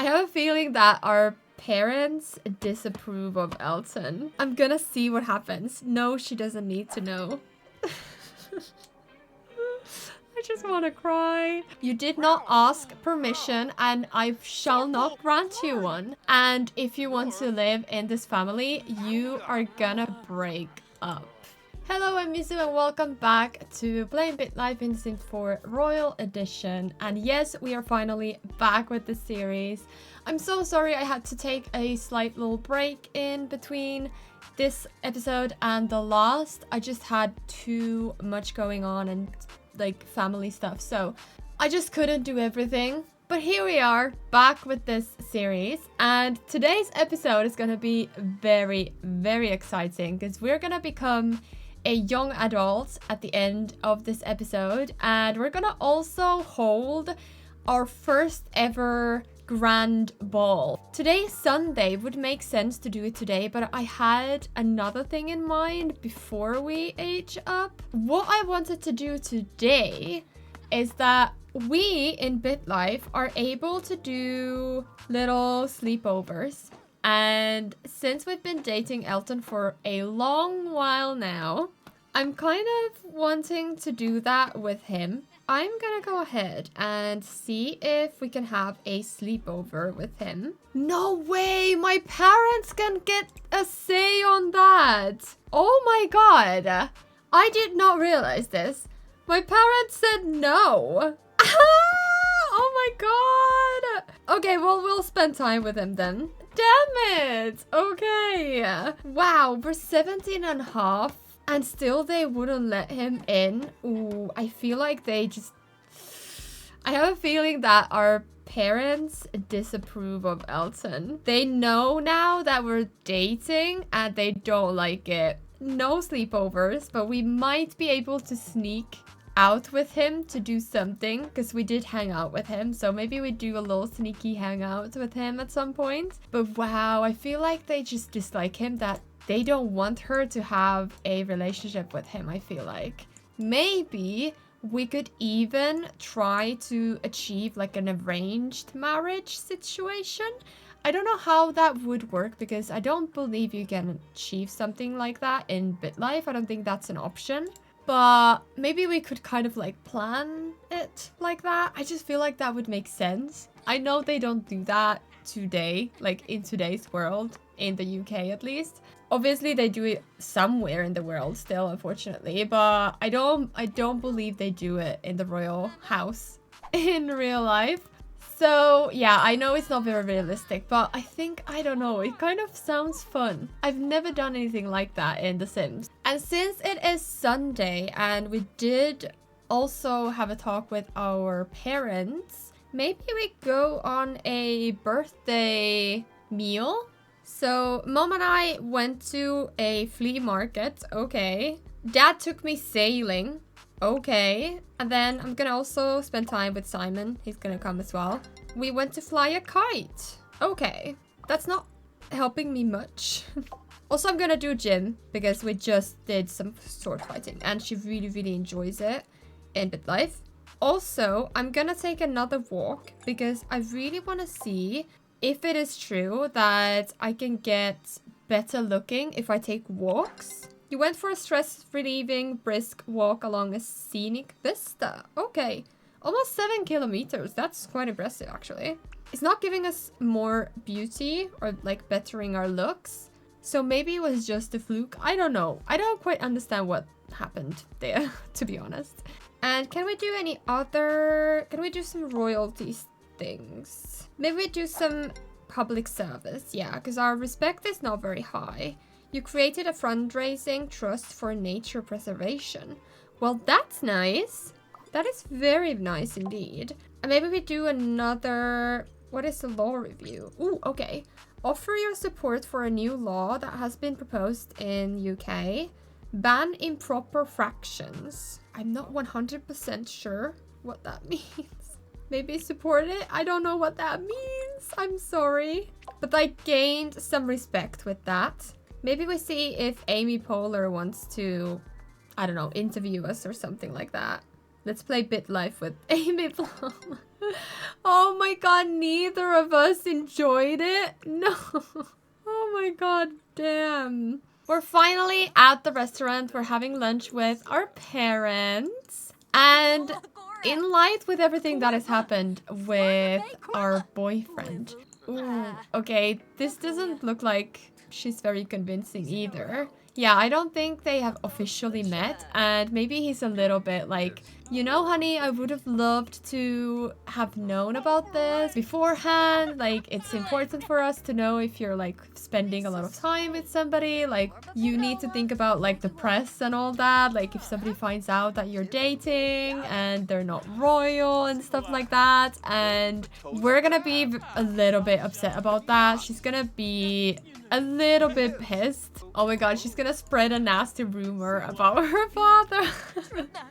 I have a feeling that our parents disapprove of Elton. I'm gonna see what happens. No, she doesn't need to know. I just want to cry. You did not ask permission and I shall not grant you one. And if you want to live in this family, you are gonna break up. Hello, I'm Izu and welcome back to playing Bitlife in Sims 4 Royal Edition. And yes, we are finally back with the series. I'm so sorry I had to take a slight little break in between this episode and the last. I just had too much going on and like family stuff, so I just couldn't do everything. But here we are back with this series, and today's episode is gonna be very, very exciting because we're gonna become a young adult at the end of this episode, and we're gonna also hold our first ever grand ball. Today's Sunday, would make sense to do it today, but I had another thing in mind before we age up. What I wanted to do today is that we in Bitlife are able to do little sleepovers. And since we've been dating Elton for a long while now, I'm kind of wanting to do that with him. I'm gonna go ahead and see if we can have a sleepover with him. No way! My parents can get a say on that! Oh my god! I did not realize this. My parents said no! Oh my god! Okay, well, we'll spend time with him then. Damn it! Okay. Wow, we're 17 and a half. And still they wouldn't let him in. Ooh, I feel like they just... I have a feeling that our parents disapprove of Elton. They know now that we're dating and they don't like it. No sleepovers, but we might be able to sneak out with him to do something because we did hang out with him. So maybe we do a little sneaky hangout with him at some point. But wow, I feel like they just dislike him, that they don't want her to have a relationship with him, I feel like. Maybe we could even try to achieve like an arranged marriage situation. I don't know how that would work because I don't believe you can achieve something like that in Bitlife. I don't think that's an option. But maybe we could kind of like plan it like that. I just feel like that would make sense. I know they don't do that today, like in today's world, in the UK at least. Obviously, they do it somewhere in the world still, unfortunately, but I don't believe they do it in the royal house in real life. So yeah, I know it's not very realistic, but I don't know, it kind of sounds fun. I've never done anything like that in The Sims. And since it is Sunday and we did also have a talk with our parents, maybe we go on a birthday meal. So Mom and I went to a flea market, okay. Dad took me sailing, okay. And then I'm gonna also spend time with Simon, he's gonna come as well. We went to fly a kite, okay. That's not helping me much. Also, I'm gonna do gym because we just did some sword fighting and she really, really enjoys it in Bitlife. Also, I'm gonna take another walk because I really wanna see if it is true that I can get better looking if I take walks. You went for a stress-relieving brisk walk along a scenic vista. Okay, almost 7 kilometers. That's quite impressive, actually. It's not giving us more beauty or like bettering our looks. So maybe it was just a fluke. I don't know. I don't quite understand what happened there, to be honest. And can we do any other... Can we do some royalties things? Maybe we do some public service, yeah, because our respect is not very high. You created a fundraising trust for nature preservation. Well, that's nice. That is very nice indeed. And maybe we do another... What is the law review? Ooh, okay. Offer your support for a new law that has been proposed in UK. Ban improper fractions. I'm not 100% sure what that means. Maybe support it? I don't know what that means. I'm sorry. But I gained some respect with that. Maybe we see if Amy Poehler wants to, I don't know, interview us or something like that. Let's play Bitlife with Amy Blum. Oh my god, neither of us enjoyed it. No. Oh my god, damn. We're finally at the restaurant. We're having lunch with our parents. And in light with everything that has happened with our boyfriend. Ooh, okay, this doesn't look like she's very convincing either. Yeah, I don't think they have officially met, and maybe he's a little bit like, you know, honey, I would have loved to have known about this beforehand. Like, it's important for us to know if you're like spending a lot of time with somebody. Like, you need to think about like the press and all that. Like, if somebody finds out that you're dating and they're not royal and stuff like that. And we're gonna be a little bit upset about that. She's gonna be a little bit pissed. Oh my god, she's gonna spread a nasty rumor about her father.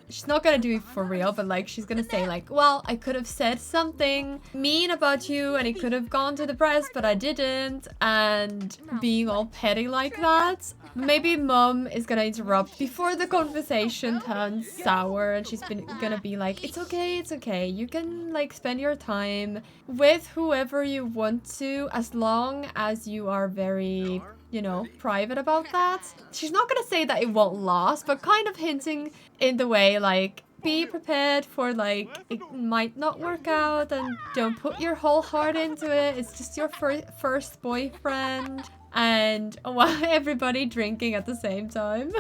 She's not gonna do it for real, but like she's gonna say like, well, I could have said something mean about you and it could have gone to the press, but I didn't, and being all petty like that. Maybe mom is gonna interrupt before the conversation turns sour, and she's gonna be like, it's okay, you can like spend your time with whoever you want to, as long as you are very, you know, private about that. She's not gonna say that it won't last, but kind of hinting in the way like, be prepared for like, it might not work out, and don't put your whole heart into it. It's just your first boyfriend. And everybody drinking at the same time.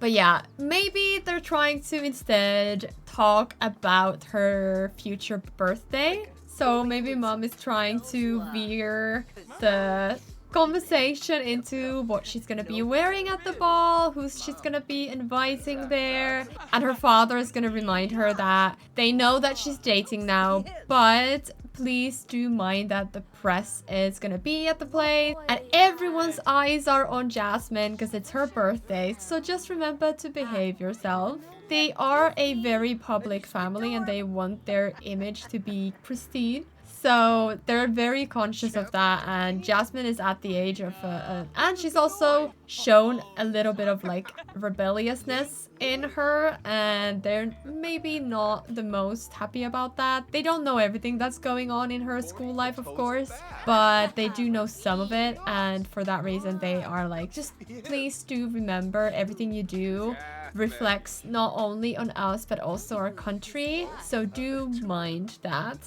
But yeah, maybe they're trying to instead talk about her future birthday. So maybe mom is trying to veer the conversation into what she's gonna be wearing at the ball, who she's gonna be inviting there, and her father is gonna remind her that they know that she's dating now, but please do mind that the press is gonna be at the place and everyone's eyes are on Jasmine because it's her birthday, so just remember to behave yourself. They are a very public family and they want their image to be pristine. So they're very conscious of that, and Jasmine is at the age of, and she's also shown a little bit of like rebelliousness in her, and they're maybe not the most happy about that. They don't know everything that's going on in her school life, of course, but they do know some of it, and for that reason they are like, just please do remember everything you do reflects not only on us but also our country, so do mind that.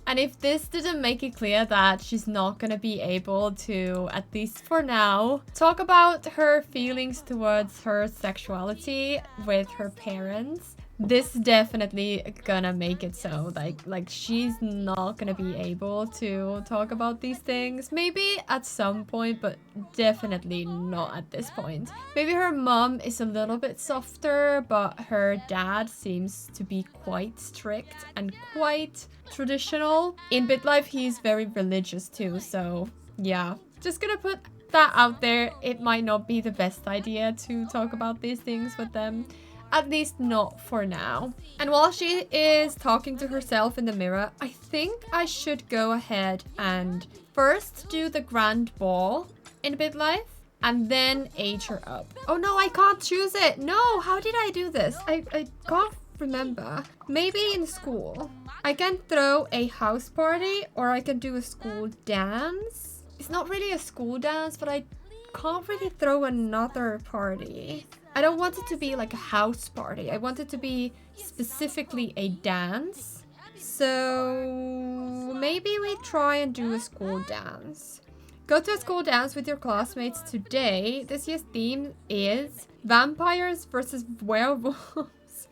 And if this didn't make it clear that she's not gonna be able to, at least for now, talk about her feelings towards her sexuality with her parents, this definitely gonna make it so. Like she's not gonna be able to talk about these things. Maybe at some point, but definitely not at this point. Maybe her mom is a little bit softer, but her dad seems to be quite strict and quite traditional. In Bitlife, he's very religious too, so yeah. Just gonna put that out there. It might not be the best idea to talk about these things with them. At least not for now. And while she is talking to herself in the mirror, I think I should go ahead and first do the grand ball in Bitlife and then age her up. Oh no, I can't choose it. No, how did I do this? I can't remember. Maybe in school. I can throw a house party or I can do a school dance. It's not really a school dance, but I can't really throw another party. I don't want it to be like a house party. I want it to be specifically a dance. So maybe we try and do a school dance. Go to a school dance with your classmates today. This year's theme is vampires versus werewolves.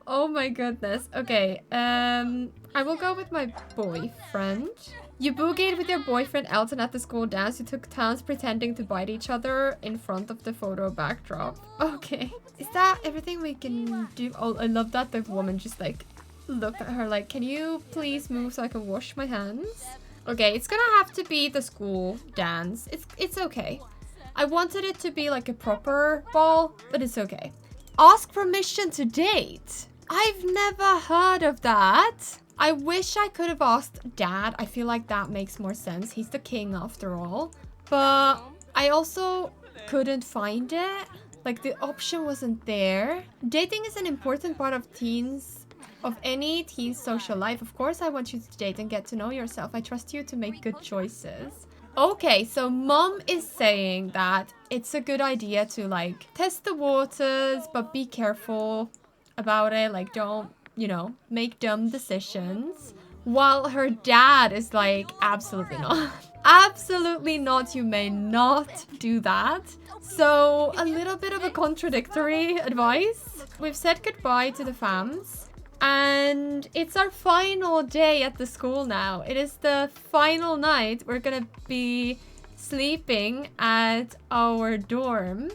Oh my goodness. Okay, I will go with my boyfriend. You boogied with your boyfriend Elton at the school dance. You took turns pretending to bite each other in front of the photo backdrop. Okay. Is that everything we can do? Oh, I love that the woman just like looked at her like, can you please move so I can wash my hands? Okay, it's gonna have to be the school dance. It's okay. I wanted it to be like a proper ball, but it's okay. Ask permission to date. I've never heard of that. I wish I could have asked Dad. I feel like that makes more sense. He's the king after all. But I also couldn't find it. Like the option wasn't there. Dating is an important part of teens' of any teen's social life. Of course, I want you to date and get to know yourself. I trust you to make good choices. Okay, so mom is saying that it's a good idea to like test the waters, but be careful about it. Like, don't, you know, make dumb decisions. While her dad is like, absolutely not. Absolutely not. You may not do that. So a little bit of a contradictory advice. We've said goodbye to the fams. And it's our final day at the school now. It is the final night. We're gonna be sleeping at our dorm.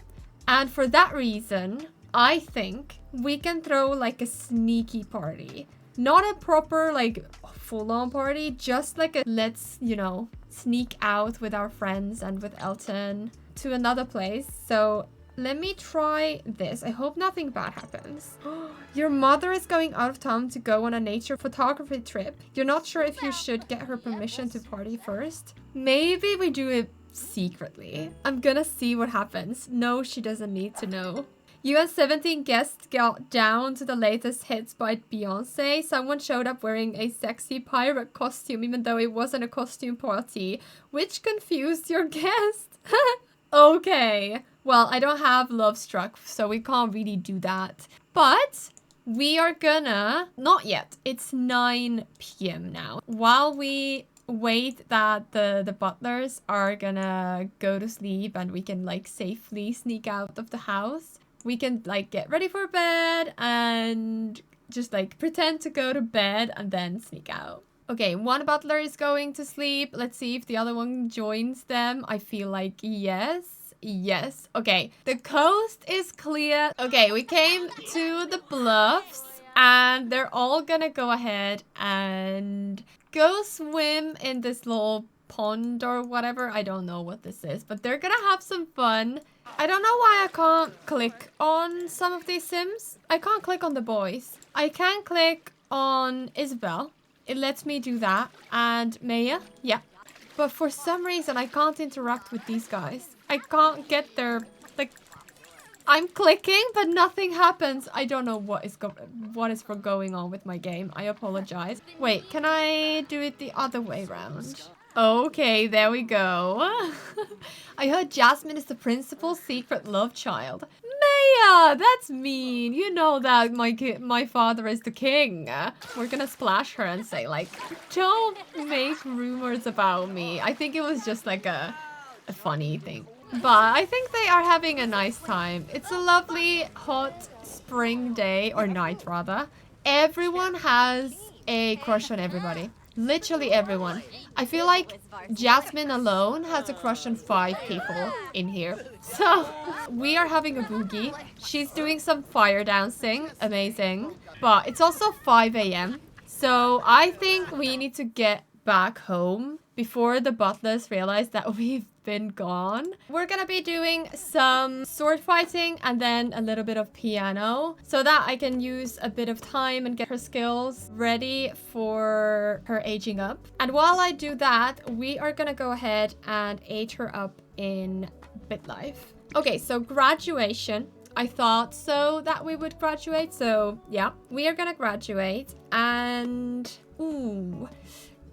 And for that reason, I think we can throw like a sneaky party. Not a proper like full-on party, just like a let's, you know, sneak out with our friends and with Elton to another place. So let me try this. I hope nothing bad happens. Your mother is going out of town to go on a nature photography trip. You're not sure if you should get her permission to party first. Maybe we do it secretly. I'm gonna see what happens. No, she doesn't need to know. You and 17 guests got down to the latest hits by Beyonce. Someone showed up wearing a sexy pirate costume, even though it wasn't a costume party, which confused your guest. Okay. Well, I don't have Love Struck, so we can't really do that. But we are gonna... Not yet. It's 9 p.m. now. While we wait that the butlers are gonna go to sleep and we can, like, safely sneak out of the house, we can, like, get ready for bed and just, like, pretend to go to bed and then sneak out. Okay, one butler is going to sleep. Let's see if the other one joins them. I feel like yes. Yes. Okay, the coast is clear. Okay, we came to the bluffs and they're all gonna go ahead and go swim in this little pond or whatever. I don't know what this is, but they're gonna have some fun. I don't know why I can't click on some of these sims. I can't click on the boys. I can click on Isabel. It lets me do that. And Maya, yeah. But for some reason, I can't interact with these guys. I can't get their, like, I'm clicking, but nothing happens. I don't know what is going on with my game. I apologize. Wait, can I do it the other way around? Okay, there we go. I heard Jasmine is the principal's secret love child. Maya, that's mean. You know that my father is the king. We're gonna splash her and say, like, don't make rumors about me. I think it was just like a funny thing. But I think they are having a nice time. It's a lovely hot spring day, or night rather. Everyone has a crush on everybody. Literally everyone. I feel like Jasmine alone has a crush on 5 people in here. So, we are having a boogie. She's doing some fire dancing. Amazing. But it's also 5 a.m. So, I think we need to get back home before the butlers realize that we've been gone. We're gonna be doing some sword fighting and then a little bit of piano so that I can use a bit of time and get her skills ready for her aging up. And while I do that, we are gonna go ahead and age her up in Bitlife. Okay, so graduation. I thought so that we would graduate. So yeah, we are gonna graduate and ooh,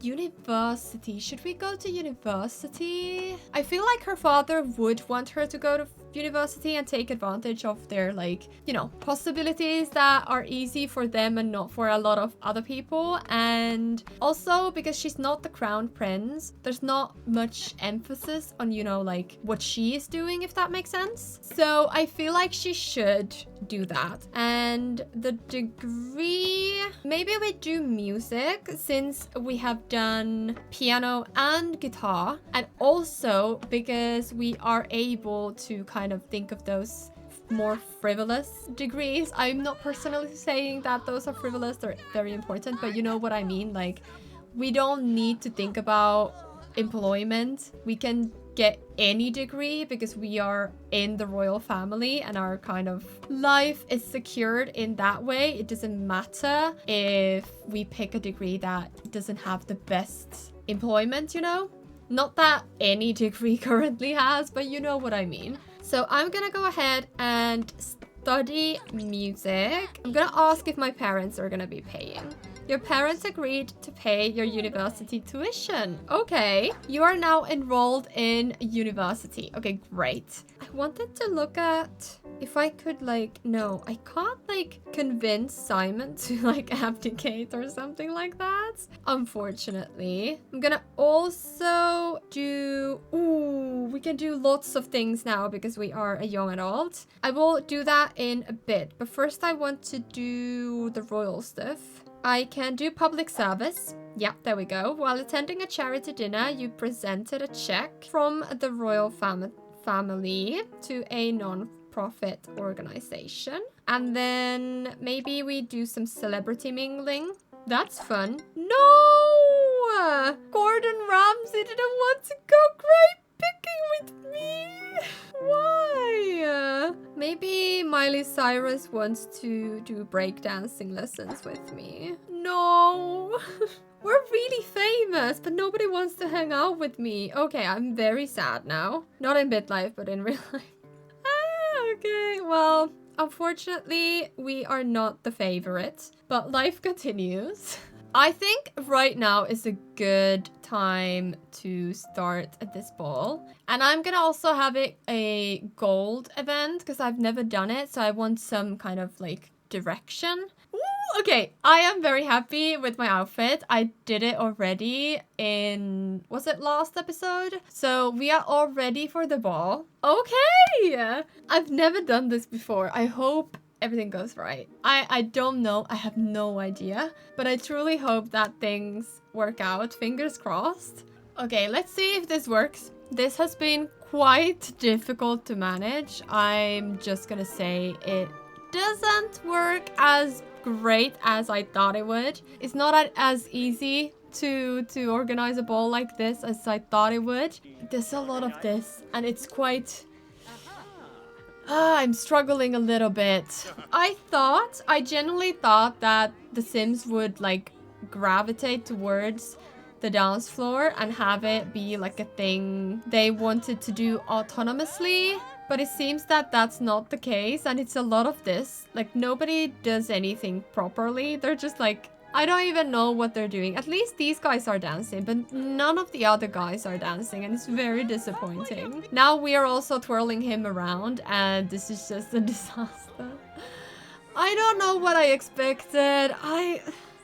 university. Should we go to university? I feel like her father would want her to go to university and take advantage of their, like, you know, possibilities that are easy for them and not for a lot of other people. And also because she's not the crown prince, there's not much emphasis on, you know, like what she is doing, if that makes sense. So I feel like she should do that. And the degree, maybe we do music since we have done piano and guitar, and also because we are able to kind of think of those more frivolous degrees. I'm not personally saying that those are frivolous, they're very important, but you know what I mean. Like, we don't need to think about employment. We can get any degree because we are in the royal family and our kind of life is secured in that way. It doesn't matter if we pick a degree that doesn't have the best employment, you know? Not that any degree currently has, but you know what I mean. So I'm gonna go ahead and study music. I'm gonna ask if my parents are gonna be paying. Your parents agreed to pay your university tuition. Okay. You are now enrolled in university. Okay, great. I wanted to look at if I could like, no, I can't like convince Simon to like abdicate or something like that. Unfortunately. I'm gonna also do, ooh, we can do lots of things now because we are a young adult. I will do that in a bit, but first I want to do the royal stuff. I can do public service. Yeah, there we go. While attending a charity dinner, you presented a check from the royal family to a non-profit organization. And then maybe we do some celebrity mingling. That's fun. No! Gordon Ramsay didn't want to go grape picking with me. Why? Maybe Miley Cyrus wants to do breakdancing lessons with me. No. We're really famous, but nobody wants to hang out with me. Okay, I'm very sad now. Not in Bitlife, but in real life. Okay, well, unfortunately, we are not the favorite, but life continues. I think right now is a good time to start this ball. And I'm gonna also have it a gold event because I've never done it. So I want some kind of like direction. Ooh, okay, I am very happy with my outfit. I did it already in, was it last episode? So we are all ready for the ball. Okay, I've never done this before. I hope everything goes right. I don't know. I have no idea. But I truly hope that things work out. Fingers crossed. Okay, let's see if this works. This has been quite difficult to manage. I'm just gonna say it doesn't work as great as I thought it would. It's not as easy to organize a ball like this as I thought it would. There's a lot of this and it's quite... I'm struggling a little bit. I genuinely thought that The Sims would like gravitate towards the dance floor and have it be like a thing they wanted to do autonomously. But it seems that that's not the case and it's a lot of this. Like nobody does anything properly. They're just like, I don't even know what they're doing. At least these guys are dancing, but none of the other guys are dancing and it's very disappointing. Now we are also twirling him around and this is just a disaster. I don't know what I expected.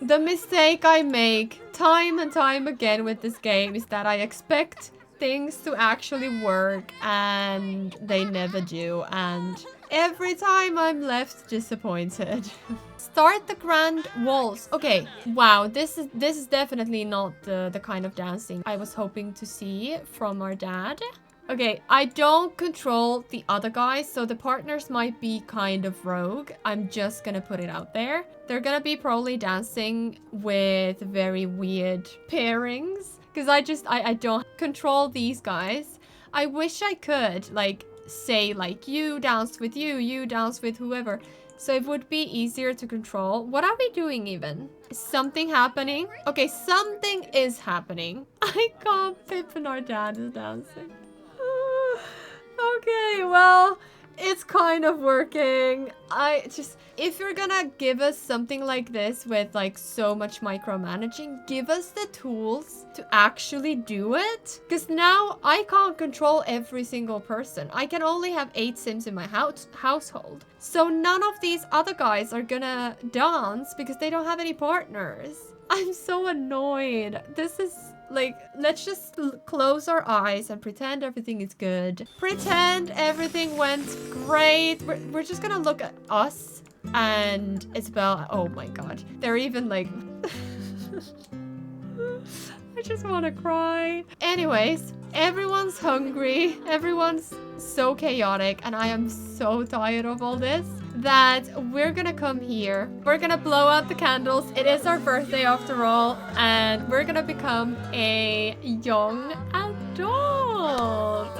The mistake I make time and time again with this game is that I expect things to actually work and they never do, and every time I'm left disappointed. Start the grand waltz. Okay, wow, this is definitely not the kind of dancing I was hoping to see from our dad. Okay, I don't control the other guys, so the partners might be kind of rogue. I'm just gonna put it out there. They're gonna be probably dancing with very weird pairings. Because I don't control these guys. I wish I could, like, say, like, you dance with you dance with whoever. So it would be easier to control. What are we doing even? Is something happening? Okay, something is happening. I can't. Pip and our dad is dancing. Okay, well, it's kind of working. If you're gonna give us something like this with like so much micromanaging, give us the tools to actually do it. Because now I can't control every single person. I can only have 8 Sims in my household. So none of these other guys are gonna dance because they don't have any partners. I'm so annoyed. This is... like, let's just close our eyes and pretend everything is good. Pretend everything went great. We're just gonna look at us and Isabel. Oh my god. They're even like... I just want to cry. Anyways, everyone's hungry. Everyone's so chaotic. And I am so tired of all this that we're gonna come here. We're gonna blow out the candles. It is our birthday after all. And we're gonna become a young adult.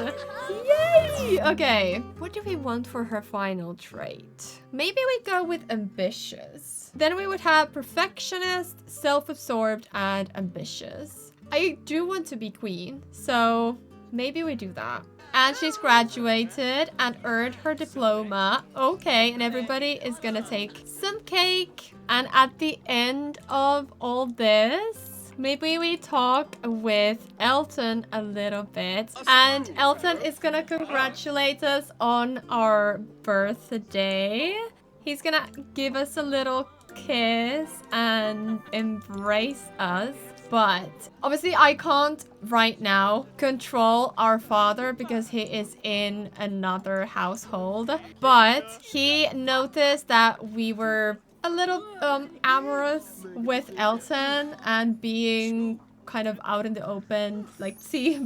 Yay! Okay, what do we want for her final trait? Maybe we go with ambitious. Then we would have perfectionist, self-absorbed, and ambitious. I do want to be queen, so maybe we do that. And she's graduated and earned her diploma. Okay, and everybody is gonna take some cake. And at the end of all this, maybe we talk with Elton a little bit. And Elton is gonna congratulate us on our birthday. He's gonna give us a little kiss and embrace us. But obviously I can't right now control our father because he is in another household. But he noticed that we were a little amorous with Elton and being kind of out in the open, like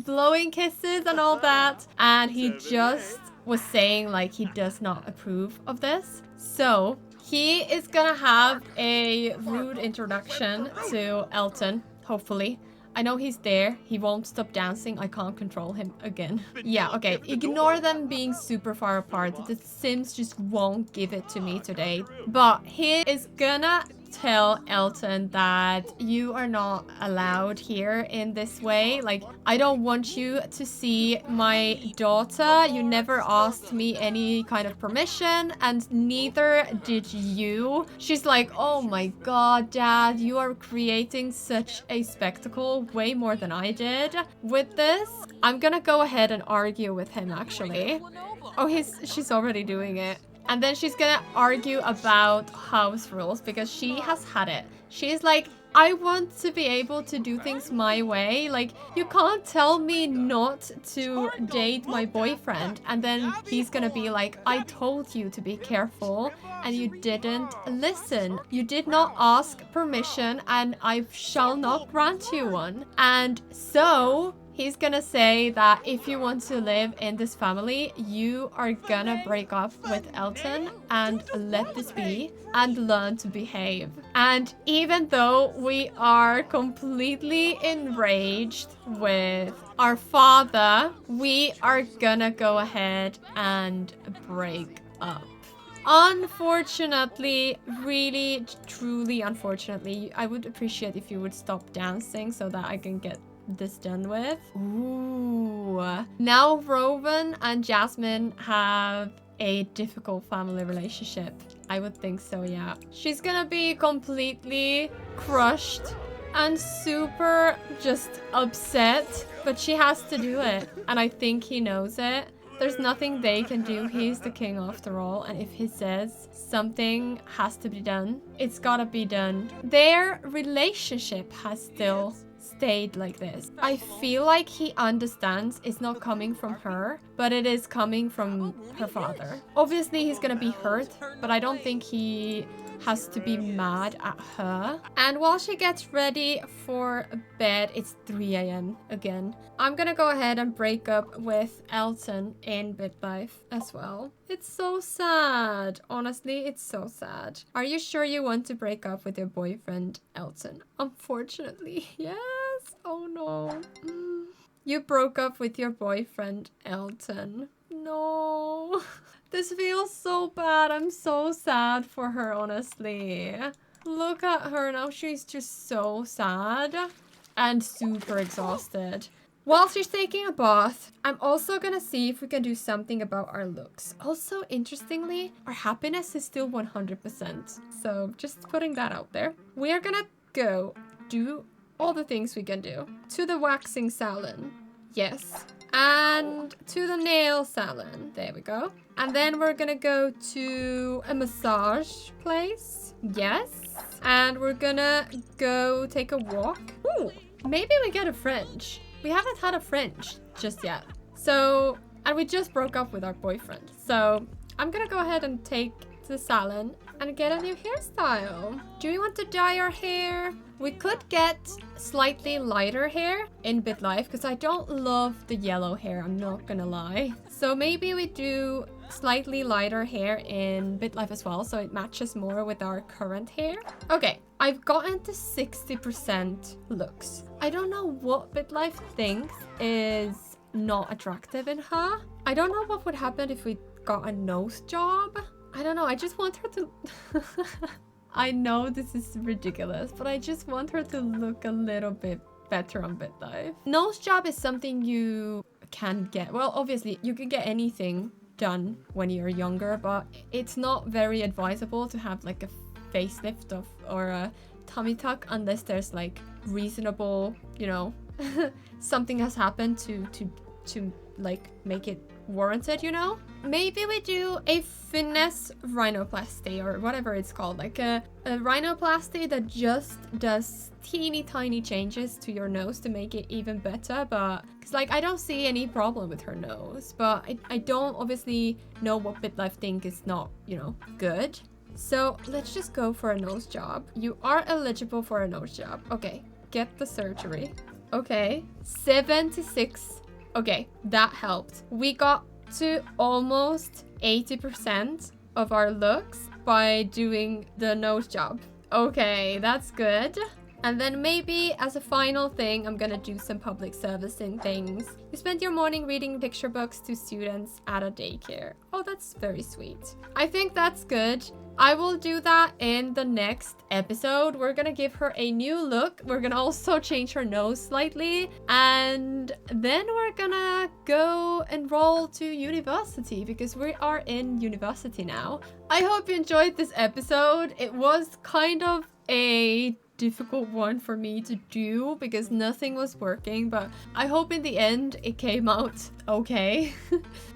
blowing kisses and all that. And he just was saying like he does not approve of this. So he is gonna have a rude introduction to Elton. Hopefully. I know he's there. He won't stop dancing. I can't control him again. Yeah, okay. Ignore them being super far apart. The Sims just won't give it to me today. But he is gonna tell Elton that you are not allowed here in this way. Like, I don't want you to see my daughter. You never asked me any kind of permission, and neither did you. She's like, oh my god, Dad, you are creating such a spectacle, way more than I did with this. I'm gonna go ahead and argue with him, actually. Oh, she's already doing it. And then she's gonna argue about house rules because she has had it. She's like, I want to be able to do things my way. Like, you can't tell me not to date my boyfriend. And then he's gonna be like, I told you to be careful and you didn't listen. You did not ask permission and I shall not grant you one. And so he's gonna say that if you want to live in this family, you are gonna break up with Elton and let this be and learn to behave. And even though we are completely enraged with our father, we are gonna go ahead and break up. Unfortunately, really, truly unfortunately, I would appreciate if you would stop dancing so that I can get this done with. Ooh. Now Rowan and Jasmine have a difficult family relationship. I would think so, yeah. She's gonna be completely crushed and super just upset, but she has to do it. And I think he knows it. There's nothing they can do. He's the king after all. And if he says something has to be done, it's gotta be done. Their relationship has still stayed like this. I feel like he understands it's not coming from her, but it is coming from her father. Obviously, he's gonna be hurt, but I don't think he has to be mad at her. And while she gets ready for bed, it's 3 a.m. again. I'm gonna go ahead and break up with Elton in Bitlife as well. It's so sad. Honestly, it's so sad. Are you sure you want to break up with your boyfriend, Elton? Unfortunately, yes. Oh no. You broke up with your boyfriend, Elton. No. This feels so bad. I'm so sad for her, honestly. Look at her now. She's just so sad and super exhausted. While she's taking a bath, I'm also gonna see if we can do something about our looks. Also, interestingly, our happiness is still 100%. So just putting that out there. We are gonna go do all the things we can do. To the waxing salon. Yes. And to the nail salon. There we go. And then we're gonna go to a massage place. Yes. And we're gonna go take a walk. Ooh, maybe we get a French. We haven't had a French just yet. So, and we just broke up with our boyfriend. So, I'm gonna go ahead and take to the salon and get a new hairstyle. Do we want to dye our hair? We could get slightly lighter hair in Bitlife because I don't love the yellow hair, I'm not gonna lie. So maybe we do slightly lighter hair in Bitlife as well so it matches more with our current hair. Okay, I've gotten to 60% looks. I don't know what Bitlife thinks is not attractive in her. I don't know what would happen if we got a nose job. I don't know, I just want her to... I know this is ridiculous, but I just want her to look a little bit better on Bitlife. Nose job is something you can get, well, obviously you can get anything done when you're younger, but it's not very advisable to have like a facelift of or a tummy tuck unless there's like reasonable, you know, something has happened to like make it warranted, you know. Maybe we do a finesse rhinoplasty or whatever it's called, like a rhinoplasty that just does teeny tiny changes to your nose to make it even better. But because like I don't see any problem with her nose, but I don't obviously know what Bitlife think is not, you know, good. So let's just go for a nose job. You are eligible for a nose job. Okay, get the surgery. Okay, 76. Okay, that helped. We got to almost 80% of our looks by doing the nose job. Okay, that's good. And then maybe as a final thing, I'm gonna do some public servicing things. You spend your morning reading picture books to students at a daycare. Oh, that's very sweet. I think that's good. I will do that in the next episode. We're gonna give her a new look. We're gonna also change her nose slightly. And then we're gonna go enroll to university because we are in university now. I hope you enjoyed this episode. It was kind of a difficult one for me to do because nothing was working, but I hope in the end it came out okay.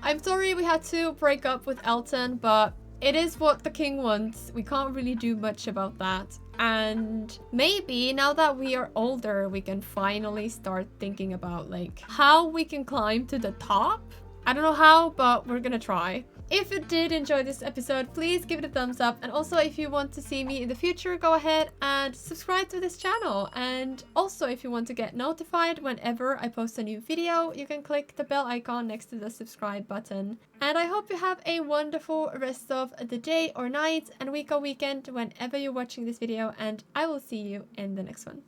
I'm sorry we had to break up with Elton, but it is what the king wants. We can't really do much about that. And maybe now that we are older, we can finally start thinking about like how we can climb to the top. I don't know how, but we're gonna try. If you did enjoy this episode, please give it a thumbs up. And also, if you want to see me in the future, go ahead and subscribe to this channel. And also, if you want to get notified whenever I post a new video, you can click the bell icon next to the subscribe button. And I hope you have a wonderful rest of the day or night and week or weekend whenever you're watching this video. And I will see you in the next one.